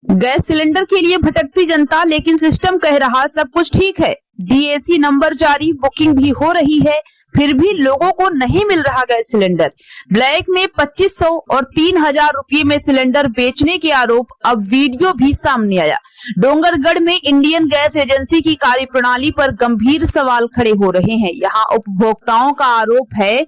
Gas cylinder के लिए भटकती जनता, लेकिन सिस्टम कह रहा सब कुछ ठीक है। डीएसी नंबर जारी, बुकिंग भी हो रही है, फिर भी लोगों को नहीं मिल रहा गैस सिलेंडर। ब्लैक में 2500 और 3000 रुपये में सिलेंडर बेचने के आरोप, अब वीडियो भी सामने आया। डोंगरगढ़ में इंडियन गैस एजेंसी की कार्यप्रणाली पर गंभीर सवाल खड़े हो रहे हैं। यहाँ उपभोक्ताओं का आरोप है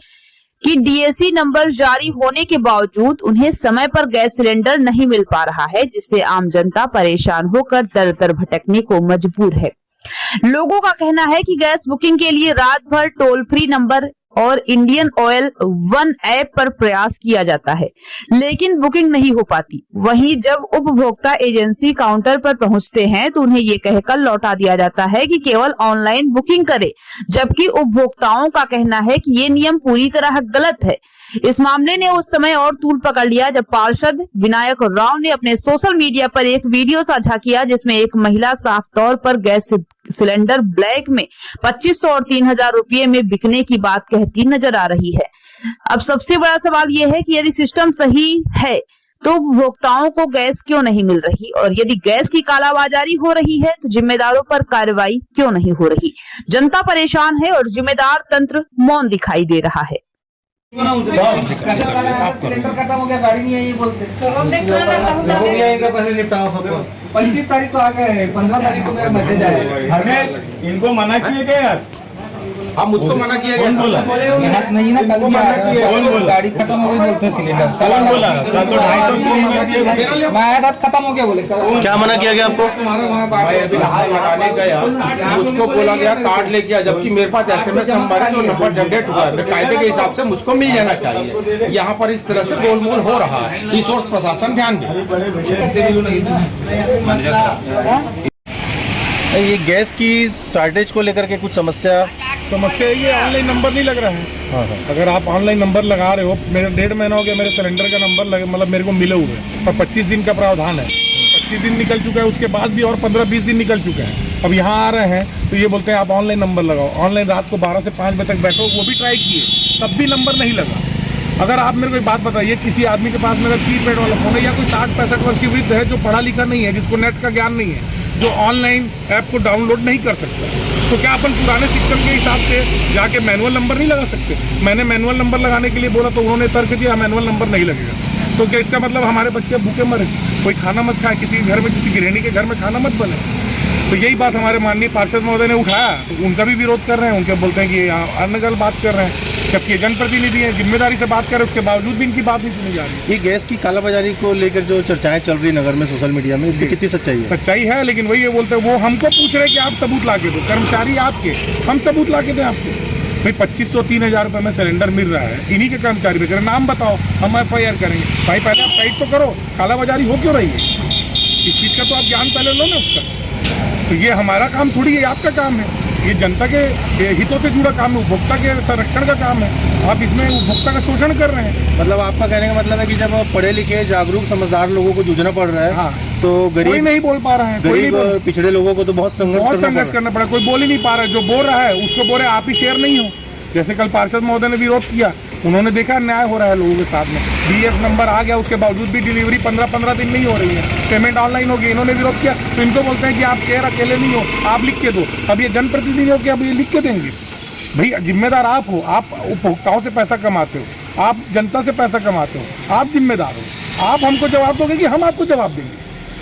कि डीएसी नंबर जारी होने के बावजूद उन्हें समय पर गैस सिलेंडर नहीं मिल पा रहा है, जिससे आम जनता परेशान होकर दर दर भटकने को मजबूर है। लोगों का कहना है कि गैस बुकिंग के लिए रात भर टोल फ्री नंबर और इंडियन ऑयल वन ऐप पर प्रयास किया जाता है, लेकिन बुकिंग नहीं हो पाती। वहीं जब उपभोक्ता एजेंसी काउंटर पर पहुंचते हैं तो उन्हें ये कहकर लौटा दिया जाता है कि केवल ऑनलाइन बुकिंग करें, जबकि उपभोक्ताओं का कहना है कि ये नियम पूरी तरह गलत है। इस मामले ने उस समय और तूल पकड़ लिया जब पार्षद विनायक राव ने अपने सोशल मीडिया पर एक वीडियो साझा किया, जिसमें एक महिला साफ तौर पर गैस सिलेंडर ब्लैक में 2500 और 3000 रुपये में बिकने की बात कहती नजर आ रही है। अब सबसे बड़ा सवाल यह है कि यदि सिस्टम सही है तो उपभोक्ताओं को गैस क्यों नहीं मिल रही, और यदि गैस की कालाबाजारी हो रही है तो जिम्मेदारों पर कार्रवाई क्यों नहीं हो रही। जनता परेशान है और जिम्मेदार तंत्र मौन दिखाई दे रहा है। सिलेंडर खत्म हो गया, गाड़ी नहीं आई बोलते। पहले निपटाओ सबको। 25 तारीख को आ गए, 15 तारीख को मेरा मैसेज आया। हमें इनको मना किए गए यार। हाँ, मुझको मना किया गया। कौन बोला? नहीं ना, कल मना किया। कौन बोला? गाड़ी खत्म हो गई बोलते सिलेंडर। कौन बोला? कल तो 250 मैं आया था, खत्म हो गया बोले। क्या मना किया गया आपको? मैं अभी हाथ लगाने गया, मुझको बोला गया कार्ड लेके आ, जबकि मेरे पास SMS नंबर है, जो नंबर जनरेट हुआ है कायदे के हिसाब से मुझको मिल जाना चाहिए। यहाँ पर इस तरह से गोलमोल हो रहा है, इस ओर प्रशासन ध्यान दे। ये गैस की शॉर्टेज को लेकर के कुछ समस्या ये ऑनलाइन नंबर नहीं लग रहा है। हाँ। अगर आप ऑनलाइन नंबर लगा रहे हो, मेरा 1.5 महीना हो गया मेरे सिलेंडर का नंबर लगे, मतलब मेरे को मिले हुए, और 25 दिन का प्रावधान है। 25 दिन निकल चुका है, उसके बाद भी और 15-20 दिन निकल चुके हैं। अब यहाँ आ रहे हैं तो ये बोलते हैं आप ऑनलाइन नंबर लगाओ। ऑनलाइन रात को 12 से 5 बजे तक बैठो, वो भी ट्राई किए, तब भी नंबर नहीं लगा। अगर आप मेरे को एक बात बताइए, किसी आदमी के पास मेरा कीपैड वाला फोन है, या कोई 60-65 वर्ष की वृद्ध है जो पढ़ा लिखा नहीं है, जिसको नेट का ज्ञान नहीं है, जो ऑनलाइन ऐप को डाउनलोड नहीं कर सकता, तो क्या अपन पुराने सिस्टम के हिसाब से जाके मैनुअल नंबर नहीं लगा सकते? मैंने मैनुअल नंबर लगाने के लिए बोला तो उन्होंने तर्क दिया मैनुअल नंबर नहीं लगेगा। तो क्या इसका मतलब हमारे बच्चे भूखे मरे, कोई खाना मत खाए, किसी घर में, किसी गृहिणी के घर में खाना मत बने? तो यही बात हमारे माननीय पार्षद महोदय ने उठाया, तो उनका भी विरोध कर रहे हैं। उनके बोलते हैं कि अनगल बात कर रहे हैं, जबकि जनप्रतिनिधि है, जिम्मेदारी से बात कर रहे हैं, उसके बावजूद भी इनकी बात नहीं सुनी जा रही। ये गैस की कालाबाजारी को लेकर जो चर्चाएं चल रही नगर में सोशल मीडिया में, इसकी कितनी सच्चाई है? सच्चाई है, लेकिन वही ये बोलते हैं, वो हमको पूछ रहे हैं कि आप सबूत ला के दो। कर्मचारी आपके, हम सबूत ला के दें आपको? भाई 2500-3000 रुपये में सिलेंडर मिल रहा है, इन्हीं के कर्मचारी बेच रहे हैं, नाम बताओ, हम FIR करेंगे। भाई पहले आप साइड तो करो, कालाबाजारी हो क्यों रही है? इस चीज़ का तो आप ज्ञान पहले लो ना उसका। तो ये हमारा काम थोड़ी है, आपका काम है, ये जनता के हितों से जुड़ा काम है, उपभोक्ता के संरक्षण का काम है। आप इसमें उपभोक्ता का शोषण कर रहे हैं। मतलब आपका कहने का मतलब है कि जब पढ़े लिखे जागरूक समझदार लोगों को जूझना पड़ रहा है, हाँ, तो गरीब कोई नहीं बोल पा रहा है, गरीब पिछड़े लोगों को तो बहुत संघर्ष करना पड़ा। कोई बोल ही नहीं पा रहा है, जो बोल रहा है उसको बोल रहे आप ही शेयर नहीं हो। जैसे कल पार्षद महोदय ने विरोध किया, उन्होंने देखा अन्याय हो रहा है लोगों के साथ में। DF नंबर आ गया, उसके बावजूद भी डिलीवरी 15-15 दिन नहीं हो रही है, पेमेंट ऑनलाइन होगी। इन्होंने विरोध किया तो इनको बोलते हैं कि आप शेयर अकेले नहीं हो, आप लिख के दो। अब ये जनप्रतिनिधि हो कि अब ये लिख के देंगे? भाई जिम्मेदार आप हो, आप उपभोक्ताओं से पैसा कमाते हो, आप जनता से पैसा कमाते हो, आप जिम्मेदार हो। आप हमको जवाब दोगे कि हम आपको जवाब देंगे?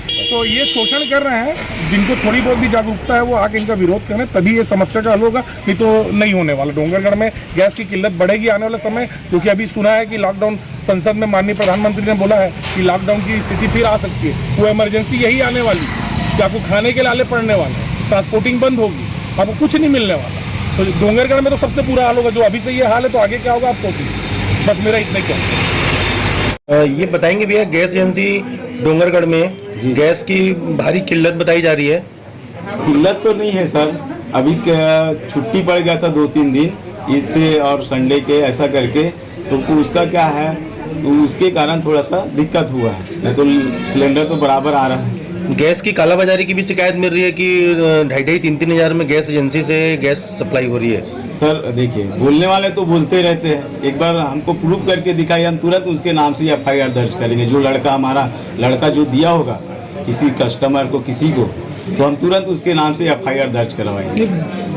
तो ये शोषण कर रहे हैं। जिनको थोड़ी बहुत भी जागरूकता है वो आके इनका विरोध करें, तभी ये समस्या का हल होगा, नहीं तो नहीं होने वाला। डोंगरगढ़ में गैस की किल्लत बढ़ेगी आने वाले समय, क्योंकि अभी सुना है कि लॉकडाउन, संसद में माननीय प्रधानमंत्री ने बोला है कि लॉकडाउन की स्थिति फिर आ सकती है। वो इमरजेंसी यही आने वाली कि आपको खाने के लाले पड़ने वाले, ट्रांसपोर्टिंग बंद होगी, आपको कुछ नहीं मिलने वाला। तो डोंगरगढ़ में तो सबसे बुरा हाल होगा। जो अभी से ये हाल है तो आगे क्या होगा आप सोचिए। बस मेरा इतना ही कहना। ये बताएंगे भैया, गैस एजेंसी डोंगरगढ़ में गैस की भारी किल्लत बताई जा रही है। किल्लत तो नहीं है सर, अभी छुट्टी पड़ गया था 2-3 दिन इससे और संडे के ऐसा करके, तो उसका क्या है, तो उसके कारण थोड़ा सा दिक्कत हुआ है, नहीं तो सिलेंडर तो बराबर आ रहा है। गैस की कालाबाजारी की भी शिकायत मिल रही है कि 2,500-3,000 हज़ार में गैस एजेंसी से गैस सप्लाई हो रही है। सर देखिए, बोलने वाले तो बोलते रहते हैं, एक बार हमको प्रूफ करके दिखाइए, हम तुरंत उसके नाम से FIR दर्ज करेंगे। जो लड़का हमारा लड़का जो दिया होगा किसी कस्टमर को, किसी को, तो हम तुरंत उसके नाम से FIR दर्ज करवाएंगे।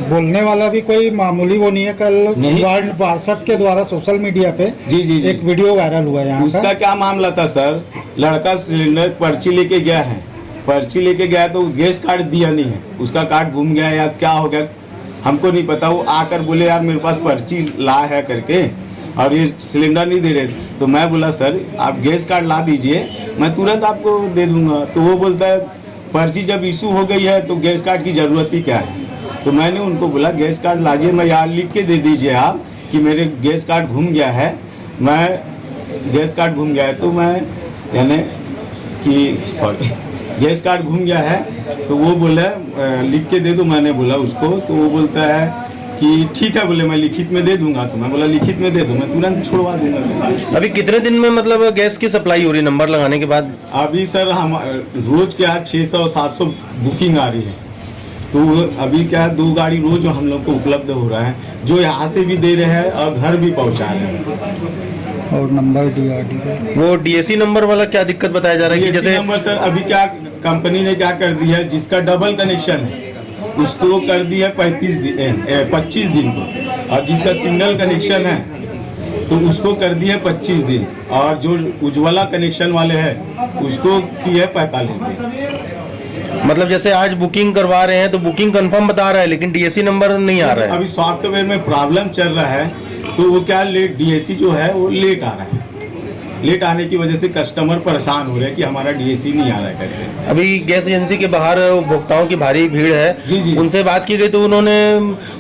बोलने वाला भी कोई मामूली वो नहीं है। कल नहीं। वार्ड पार्षद के द्वारा सोशल मीडिया पे जी जी जी। एक वीडियो वायरल हुआ है यहाँ उसका का। क्या मामला था सर, लड़का सिलेंडर पर्ची लेके गया है, पर्ची लेके गया तो गैस कार्ड दिया नहीं है, उसका कार्ड गुम गया या क्या हो गया हमको नहीं पता। वो आकर बोले यार मेरे पास पर्ची ला है करके और ये सिलेंडर नहीं दे रहे, तो मैं बोला सर आप गैस कार्ड ला दीजिए, मैं तुरंत आपको दे दूंगा। तो वो बोलता है पर्ची जब इशू हो गई है तो गैस कार्ड की ज़रूरत ही क्या है। तो मैंने उनको बोला गैस कार्ड लाइए, मैं यहाँ लिख के दे दीजिए आप कि मेरे गैस कार्ड घूम गया है, मैं गैस कार्ड घूम गया है, तो मैं यानी कि सॉरी गैस कार्ड घूम गया है, तो वो बोला लिख के दे दो। मैंने बोला उसको, तो वो बोलता है कि ठीक है, बोले मैं लिखित में दे दूंगा। तो मैं बोला लिखित में दे दो, मैं तुरंत छुड़वा दूंगा। अभी कितने दिन में मतलब गैस की सप्लाई हो रही है नंबर लगाने के बाद? अभी सर हम रोज के आज 600-700 बुकिंग आ रही है, तो अभी क्या 2 गाड़ी रोज हम लोग को उपलब्ध हो रहा है, जो यहाँ से भी दे रहे हैं और घर भी पहुँचा रहे हैं। और नंबर DRD वो DAC नंबर वाला क्या दिक्कत बताया जा रहा है कि DAC जैसे नंबर सर अभी क्या कंपनी ने क्या कर दिया है, जिसका डबल कनेक्शन है उसको कर दिया 25 दिन को, और जिसका सिंगल कनेक्शन है तो उसको कर दिया 25 दिन, और जो उज्ज्वला कनेक्शन वाले हैं उसको किया 45 दिन। मतलब जैसे आज बुकिंग करवा रहे हैं तो बुकिंग कंफर्म बता रहा है लेकिन DAC नंबर नहीं आ रहा है। अभी सॉफ्टवेयर में प्रॉब्लम चल रहा है, तो वो क्या लेट DAC जो है वो लेट आ रहा है, लेट आने की वजह से कस्टमर परेशान हो रहे हैं कि हमारा DAC नहीं आ रहा है करके। अभी गैस एजेंसी के बाहर उपभोक्ताओं की भारी भीड़ है, जी जी। उनसे बात की गई तो उन्होंने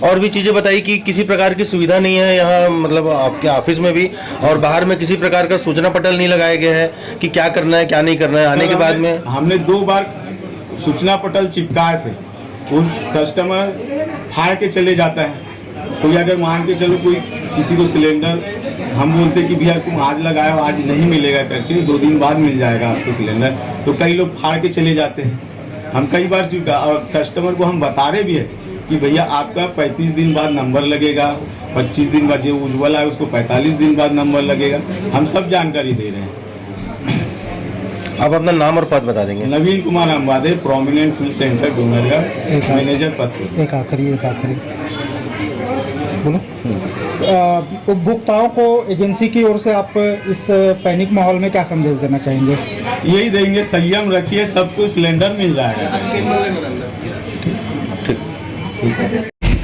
और भी चीजें बताई कि किसी प्रकार की सुविधा नहीं है यहाँ, मतलब आपके ऑफिस में भी और बाहर में किसी प्रकार का सूचना पटल नहीं लगाए गए हैं कि क्या करना है क्या नहीं करना है। आने के बाद में हमने 2 बार सूचना पटल चिपकाए थे, उन कस्टमर फाड़ के चले जाता है। कोई अगर मान के चलो कोई किसी को सिलेंडर हम बोलते कि भैया तुम आज लगाओ आज नहीं मिलेगा करके, 2 दिन बाद मिल जाएगा आपको सिलेंडर, तो कई लोग फाड़ के चले जाते हैं। हम कई बार चुका और कस्टमर को हम बता रहे भी है कि भैया आपका 35 दिन बाद नंबर लगेगा, 25 दिन बाद जो उज्ज्वला है उसको 45 दिन बाद नंबर लगेगा, हम सब जानकारी दे रहे हैं। आप अपना नाम और पद बता देंगे? Naveen Kumar Ambade, prominent fuel centre Dungargarh, manager पद पर। एक आखिरी बोलो। उपभोक्ताओं को एजेंसी की ओर से आप इस पैनिक माहौल में क्या संदेश देना चाहेंगे? यही देंगे, संयम रखिए, सबको सिलेंडर मिल जाएगा।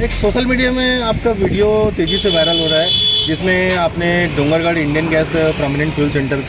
एक सोशल मीडिया में आपका वीडियो तेजी से वायरल हो रहा है जिसमें आपने Dungargarh Indian gas prominent fuel centre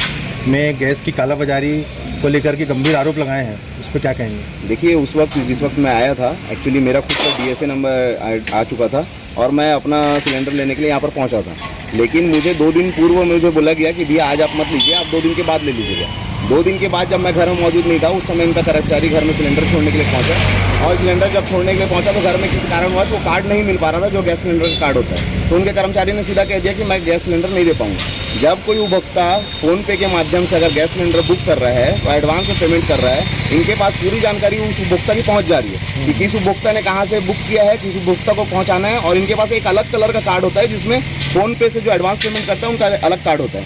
में गैस की कालाबाजारी को लेकर के गंभीर आरोप लगाए हैं, उस पर क्या कहेंगे? देखिए उस वक्त जिस वक्त मैं आया था एक्चुअली मेरा खुद का DSA नंबर आ चुका था और मैं अपना सिलेंडर लेने के लिए यहाँ पर पहुँचा था, लेकिन मुझे 2 दिन पूर्व मुझे बोला गया कि भैया आज आप मत लीजिए, आप 2 दिन के बाद ले लीजिएगा। 2 दिन के बाद जब मैं घर में मौजूद नहीं था, उस समय इनका कर्मचारी घर में सिलेंडर छोड़ने के लिए पहुंचा, और सिलेंडर जब छोड़ने के लिए पहुंचा तो घर में किसी कारणवश वो कार्ड नहीं मिल पा रहा था जो गैस सिलेंडर का कार्ड होता है, तो उनके कर्मचारी ने सीधा कह दिया कि मैं गैस सिलेंडर नहीं दे पाऊंगा। जब कोई उपभोक्ता फ़ोन पे के माध्यम से अगर गैस सिलेंडर बुक कर रहा है तो एडवांस में पेमेंट कर रहा है, इनके पास पूरी जानकारी उस उपभोक्ता की पहुँच जा रही है कि किस उपभोक्ता ने कहाँ से बुक किया है, किस उपभोक्ता को पहुँचाना है, और इनके पास एक अलग कलर का कार्ड होता है जिसमें फ़ोन पे से जो एडवांस पेमेंट करता है उनका अलग कार्ड होता है,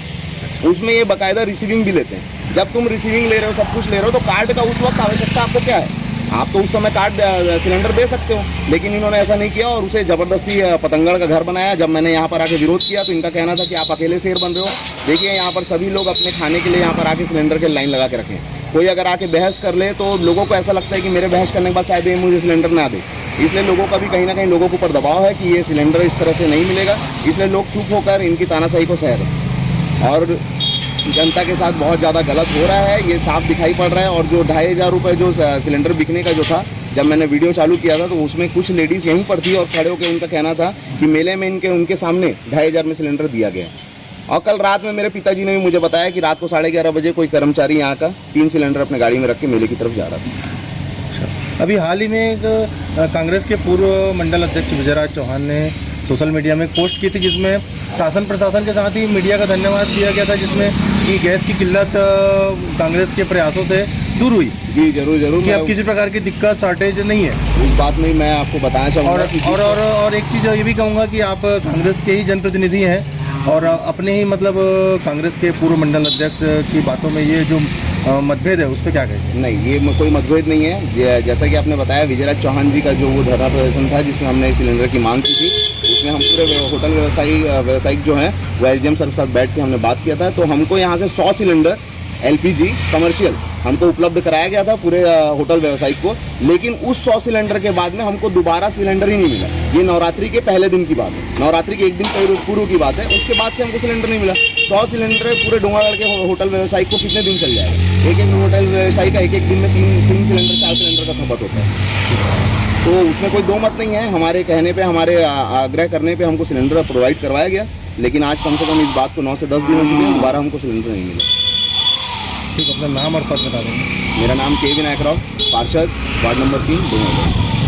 उसमें ये बाकायदा रिसीविंग भी लेते हैं। जब तुम रिसीविंग ले रहे हो, सब कुछ ले रहे हो, तो कार्ड का उस वक्त आवश्यकता आपको क्या है? आप तो उस समय कार्ड सिलेंडर दे सकते हो, लेकिन इन्होंने ऐसा नहीं किया और उसे ज़बरदस्ती पतंगड़ का घर बनाया। जब मैंने यहाँ पर आके विरोध किया तो इनका कहना था कि आप अकेले शेर बन रहे हो। देखिए यहाँ पर सभी लोग अपने खाने के लिए यहाँ पर आके सिलेंडर के लाइन लगा के रखें। कोई अगर आके बहस कर ले तो लोगों को ऐसा लगता है कि मेरे बहस करने के बाद शायद ये मुझे सिलेंडर ना दे, इसलिए लोगों का भी कहीं ना कहीं लोगों के ऊपर दबाव है कि ये सिलेंडर इस तरह से नहीं मिलेगा, इसलिए लोग चुप होकर इनकी तानाशाही को सह रहे हैं और जनता के साथ बहुत ज़्यादा गलत हो रहा है, ये साफ दिखाई पड़ रहा है। और जो 2500 रुपये जो सिलेंडर बिकने का जो था, जब मैंने वीडियो चालू किया था तो उसमें कुछ लेडीज़ यहीं पर थी और खड़े होकर उनका कहना था कि मेले में उनके सामने 2500 में सिलेंडर दिया गया। और कल रात में मेरे पिताजी ने भी मुझे बताया कि रात को 11:30 बजे कोई कर्मचारी यहाँ का 3 सिलेंडर अपने गाड़ी में रख के मेले की तरफ जा रहा था। अभी हाल ही में एक कांग्रेस के पूर्व मंडल अध्यक्ष विजयराज चौहान ने सोशल मीडिया में पोस्ट की थी जिसमें शासन प्रशासन के साथ ही मीडिया का धन्यवाद दिया गया था, जिसमें कि गैस की किल्लत कांग्रेस के प्रयासों से दूर हुई। जी जरूर कि अब किसी प्रकार की दिक्कत शॉर्टेज नहीं है उस बात में मैं आपको बताना चाहूँगा। और एक चीज़ ये भी कहूँगा कि आप कांग्रेस के ही जनप्रतिनिधि हैं और अपने ही मतलब कांग्रेस के पूर्व मंडल अध्यक्ष की बातों में ये जो मतभेद है, उस पर क्या कहेंगे? नहीं, ये कोई मतभेद नहीं है। जैसा कि आपने बताया, विजयराज चौहान जी का जो वो धरना प्रदर्शन था जिसमें हमने सिलेंडर की मांग की थी, उसमें हम पूरे होटल व्यवसायिक जो हैं वो एसडीएम सर के साथ बैठ के हमने बात किया था। तो हमको यहाँ से 100 सिलेंडर एलपीजी कमर्शियल हमको उपलब्ध कराया गया था पूरे होटल व्यवसायिक को, लेकिन उस 100 सिलेंडर के बाद में हमको दोबारा सिलेंडर ही नहीं मिला। ये नवरात्रि के पहले दिन की बात है, नवरात्रि के एक दिन पूर्व की बात है, उसके बाद से हमको सिलेंडर नहीं मिला। 100 सिलेंडर पूरे डोंगरगढ़ के होटल व्यवसायिक को कितने दिन चल जाएगा? एक होटल व्यवसायी का एक दिन में 3 सिलेंडर 4 सिलेंडर का खपत होता है। तो उसमें कोई दो मत नहीं है। हमारे कहने पे, हमारे आग्रह करने पे हमको सिलेंडर प्रोवाइड करवाया गया, लेकिन आज कम से कम इस बात को 9 से 10 दिन हो चुके हैं, दोबारा हमको सिलेंडर नहीं मिला। ठीक, अपना नाम और पद बता देंगे। मेरा नाम के विनायक राव, पार्षद, वार्ड नंबर 3, डोंगरगढ़।